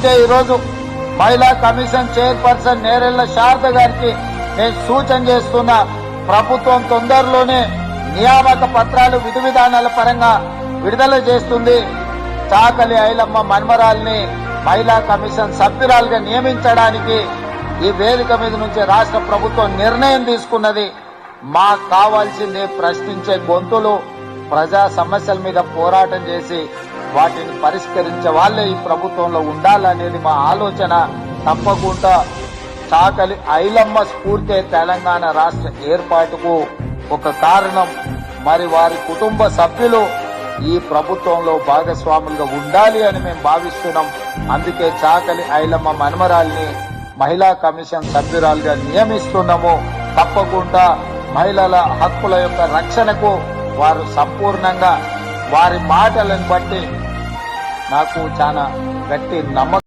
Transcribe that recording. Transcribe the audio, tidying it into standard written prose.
అందుకే ఈరోజు మహిళా కమిషన్ చైర్పర్సన్ నేరెళ్ల శారద గారికి నేను సూచన చేస్తున్నా, ప్రభుత్వం తొందరలోనే నియామక పత్రాలు విధి విధానాల పరంగా విడుదల చేస్తుంది. చాకలి ఐలమ్మ మన్మరాల్ని మహిళా కమిషన్ సభ్యురాలుగా నియమించడానికి ఈ వేదిక మీద నుంచి రాష్ట్ర ప్రభుత్వం నిర్ణయం తీసుకున్నది. మాకు కావాల్సింది ప్రశ్నించే గొంతులు, ప్రజా సమస్యల మీద పోరాటం చేసి వాటిని పరిష్కరించే వాళ్ళే ఈ ప్రభుత్వంలో ఉండాలనేది మా ఆలోచన. తప్పకుండా చాకలి ఐలమ్మ స్ఫూర్తి తెలంగాణ రాష్ట్ర ఏర్పాటుకు ఒక కారణం. మరి వారి కుటుంబ సభ్యులు ఈ ప్రభుత్వంలో భాగస్వాములుగా ఉండాలి అని మేము భావిస్తున్నాం. అందుకే చాకలి ఐలమ్మ మన్మరాల్ని మహిళా కమిషన్ సభ్యురాలుగా నియమిస్తున్నాము. తప్పకుండా మహిళల హక్కుల యొక్క రక్షణకు వారు సంపూర్ణంగా, వారి మాటలను బట్టి నాకు చాలా గట్టి నమ్మకం.